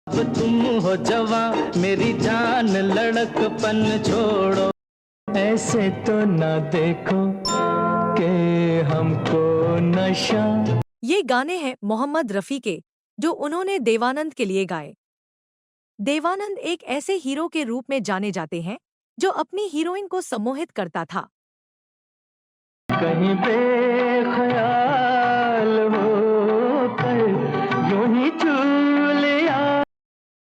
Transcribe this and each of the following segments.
अब तुम हो जवां, मेरी जान लड़कपन छोड़ो। ऐसे तो ना देखो कि हमको नशा। ये गाने हैं मोहम्मद रफ़ी के, जो उन्होंने देवानंद के लिए गाए। देवानंद एक ऐसे हीरो के रूप में जाने जाते हैं जो अपनी हीरोइन को सम्मोहित करता था। कहीं बेख्याल होकर यूं ही छू लिया।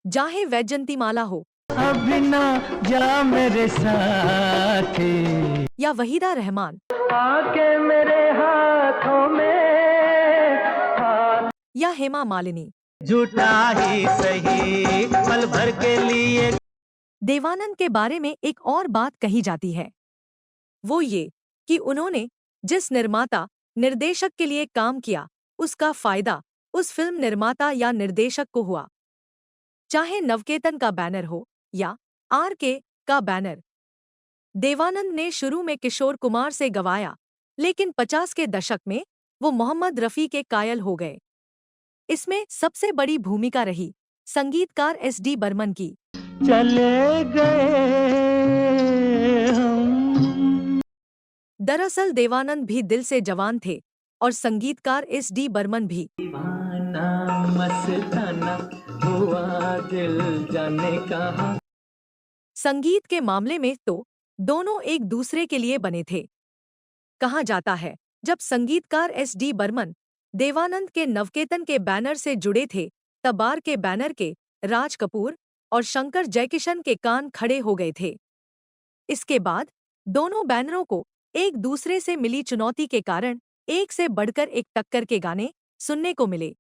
चाहे वैजयंतीमाला हो अभी ना जा मेरे साथी, या वहीदा रहमान आके मेरे हाथों में हाथ। या हेमा मालिनी, झूठा ही सही पल भर के लिए। देवानंद के बारे में एक और बात कही जाती है, वो ये कि उन्होंने जिस निर्माता निर्देशक के लिए काम किया, उसका फायदा उस फिल्म निर्माता या निर्देशक को हुआ। चाहे नवकेतन का बैनर हो या RK का बैनर। देवानंद ने शुरू में किशोर कुमार से गवाया, लेकिन 50 के दशक में वो मोहम्मद रफ़ी के कायल हो गए। इसमें सबसे बड़ी भूमिका रही संगीतकार SD बर्मन की। चले गए हम। दरअसल देवानंद भी दिल से जवान थे और संगीतकार SD बर्मन भी। दीवाना मस्ताना हुआ दिल जाने कहाँ। संगीत के मामले में तो दोनों एक दूसरे के लिए बने थे। कहा जाता है, जब संगीतकार SD बर्मन देवानंद के नवकेतन के बैनर से जुड़े थे, तब आर के बैनर के राज कपूर और शंकर जयकिशन के कान खड़े हो गए थे। इसके बाद दोनों बैनरों को एक दूसरे से मिली चुनौती के कारण एक से बढ़कर एक टक्कर के गाने सुनने को मिले।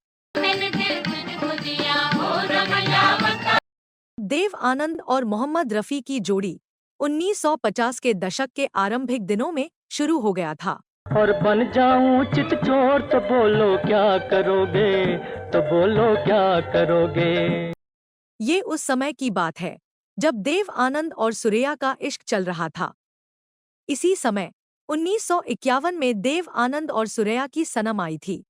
देव आनंद और मोहम्मद रफ़ी की जोड़ी 1950 के दशक के आरंभिक दिनों में शुरू हो गया था। और बन जाऊं चित चोर तो बोलो क्या करोगे, तो बोलो क्या करोगे। ये उस समय की बात है जब देव आनंद और सुरैया का इश्क चल रहा था। इसी समय 1951 में देव आनंद और सुरैया की सनम आई थी।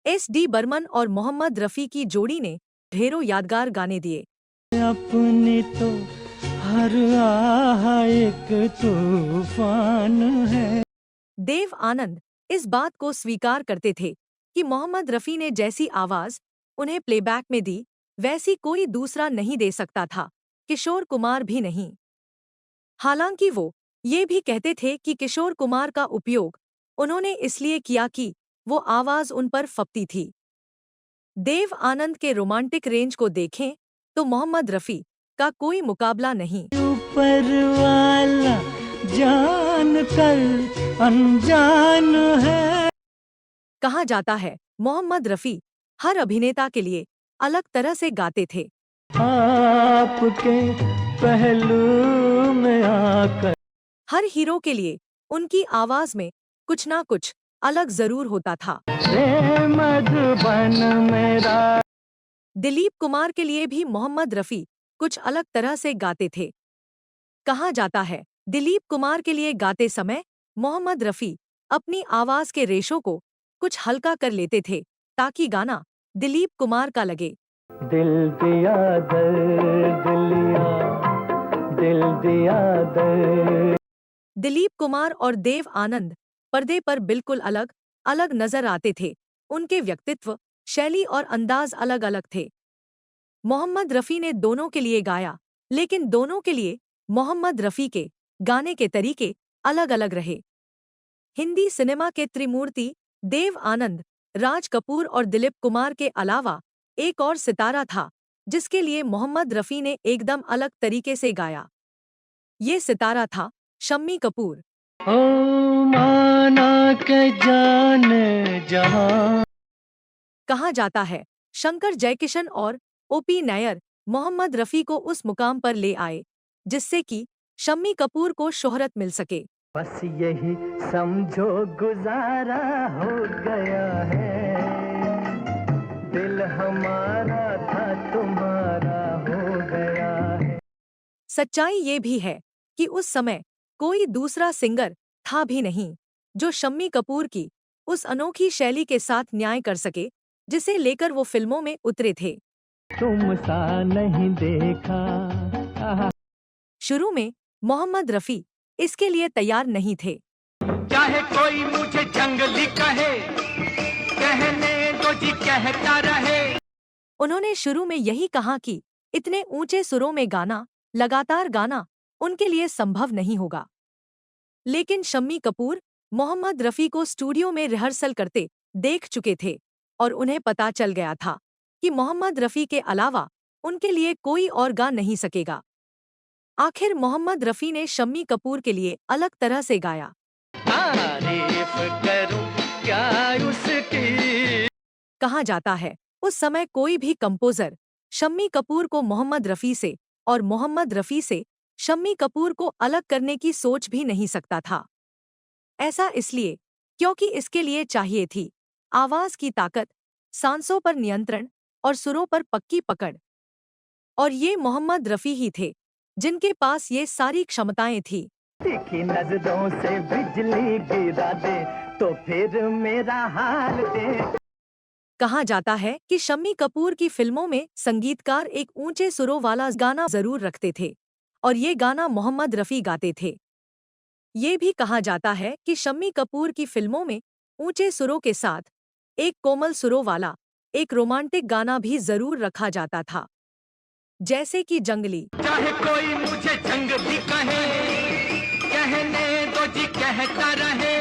SD बर्मन और मोहम्मद रफ़ी की जोड़ी ने ढेरों यादगार गाने दिए। अपनी तो हर आह एक तूफान है। देव आनंद इस बात को स्वीकार करते थे कि मोहम्मद रफ़ी ने जैसी आवाज़ उन्हें प्लेबैक में दी, वैसी कोई दूसरा नहीं दे सकता था, किशोर कुमार भी नहीं। हालांकि वो ये भी कहते थे कि किशोर कुमार का उपयोग उन्होंने इसलिए किया कि वो आवाज़ उन पर फबती थी। देव आनंद के रोमांटिक रेंज को देखें तो मोहम्मद रफ़ी का कोई मुकाबला नहीं। ऊपर वाला जान कर अनजान है। कहा जाता है, मोहम्मद रफ़ी हर अभिनेता के लिए अलग तरह से गाते थे। आपके पहलू में आकर। हर हीरो के लिए उनकी आवाज़ में कुछ ना कुछ अलग ज़रूर होता था। रे मधुबन मेरा। दिलीप कुमार के लिए भी मोहम्मद रफ़ी कुछ अलग तरह से गाते थे। कहा जाता है, दिलीप कुमार के लिए गाते समय मोहम्मद रफ़ी अपनी आवाज़ के रेशों को कुछ हल्का कर लेते थे ताकि गाना दिलीप कुमार का लगे। दिल दिया दर्द लिया, दिल दिया दर्द। दिलीप कुमार और देव आनंद पर्दे पर बिल्कुल अलग अलग नजर आते थे। उनके व्यक्तित्व, शैली और अंदाज अलग अलग थे। मोहम्मद रफ़ी ने दोनों के लिए गाया, लेकिन दोनों के लिए मोहम्मद रफ़ी के गाने के तरीके अलग अलग रहे। हिंदी सिनेमा के त्रिमूर्ति देव आनंद, राज कपूर और दिलीप कुमार के अलावा एक और सितारा था जिसके लिए मोहम्मद रफ़ी ने एकदम अलग तरीके से गाया। ये सितारा था शम्मी कपूर। ओ माना के जाने जहां। कहा जाता है, शंकर जयकिशन और OP नैयर मोहम्मद रफ़ी को उस मुकाम पर ले आए जिससे कि शम्मी कपूर को शोहरत मिल सके। बस यही समझो गुजारा हो गया है, दिल हमारा था तुम्हारा हो गया है। सच्चाई ये भी है कि उस समय कोई दूसरा सिंगर था भी नहीं जो शम्मी कपूर की उस अनोखी शैली के साथ न्याय कर सके जिसे लेकर वो फिल्मों में उतरे थे। तुम सा नहीं देखा। आहा। शुरू में मोहम्मद रफी इसके लिए तैयार नहीं थे। चाहे कोई मुझे जंगली कहे, कहने दो जी कहता रहे। उन्होंने शुरू में यही कहा कि इतने ऊंचे सुरों में गाना, लगातार गाना उनके लिए संभव नहीं होगा। लेकिन शम्मी कपूर मोहम्मद रफी को स्टूडियो में रिहर्सल करते देख चुके थे और उन्हें पता चल गया था कि मोहम्मद रफी के अलावा उनके लिए कोई और गा नहीं सकेगा। आखिर मोहम्मद रफी ने शम्मी कपूर के लिए अलग तरह से गाया। तारीफ करूं क्या उसकी। कहा जाता है उस समय कोई भी कंपोजर शम्मी कपूर को मोहम्मद रफी से और मोहम्मद रफी से शम्मी कपूर को अलग करने की सोच भी नहीं सकता था। ऐसा इसलिए क्योंकि इसके लिए चाहिए थी आवाज की ताकत, सांसों पर नियंत्रण और सुरों पर पक्की पकड़। और ये मोहम्मद रफी ही थे जिनके पास ये सारी क्षमताएं थी। तीखी नजरों से बिजली गिरा दे तो फिर मेरा हाल दे। कहा जाता है कि शम्मी कपूर की फिल्मों में संगीतकार एक ऊंचे सुरों वाला गाना जरूर रखते थे और ये गाना मोहम्मद रफी गाते थे। ये भी कहा जाता है कि शम्मी कपूर की फिल्मों में ऊंचे सुरों के साथ एक कोमल सुरों वाला एक रोमांटिक गाना भी जरूर रखा जाता था, जैसे कि जंगली। चाहे कोई मुझे जंगली कहे, कहने दो जी कहता रहे।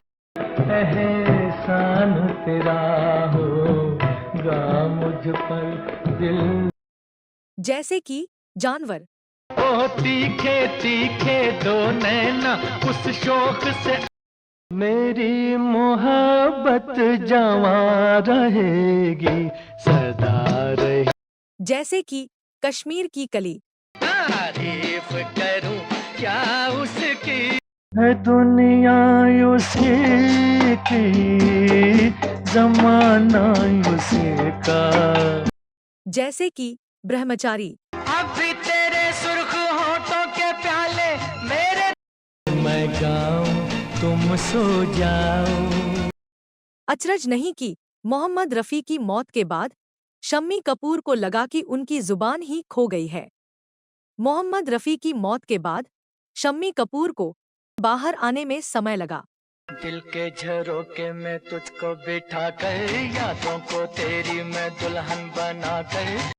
एहसान तेरा होगा मुझ पर दिल। जैसे कि जानवर। ओ तीखे तीखे दो नैना उस शौक से, मेरी मोहब्बत जवां रहेगी सदा रही। जैसे कि कश्मीर की कली। तारीफ करूं क्या उसकी, है दुनिया उसी की, जमाना उसी का। जैसे कि ब्रह्मचारी। अभी तेरे सुर्ख होठों के प्याले मेरे, मैं गाऊं तुम सो जाओ। अचरज नहीं कि मोहम्मद रफी की मौत के बाद शम्मी कपूर को लगा कि उनकी जुबान ही खो गई है। मोहम्मद रफी की मौत के बाद शम्मी कपूर को बाहर आने में समय लगा। दिल के झरोके में तुझको बिठा कर, यादों को तेरी मैं दुल्हन बना कर।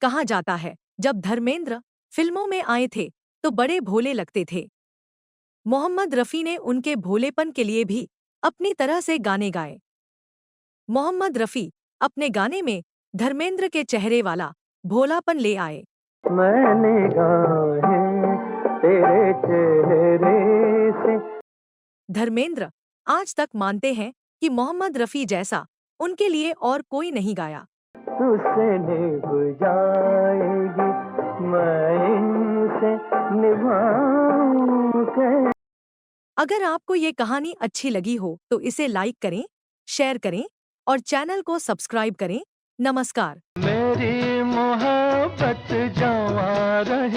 कहा जाता है जब धर्मेंद्र फिल्मों में आए थे तो बड़े भोले लगते थे। मोहम्मद रफी ने उनके भोलेपन के लिए भी अपनी तरह से गाने गाए। मोहम्मद रफी अपने गाने में धर्मेंद्र के चेहरे वाला भोलापन ले आए। मैंने गाहे तेरे चेहरे से। धर्मेंद्र आज तक मानते हैं कि मोहम्मद रफी जैसा उनके लिए और कोई नहीं गाया। तुझसे निभ जाएगी मैं इनसे निभाऊं के। अगर आपको ये कहानी अच्छी लगी हो तो इसे लाइक करें, शेयर करें और चैनल को सब्सक्राइब करें। नमस्कार। मेरी मोहब्बत जवां रहे।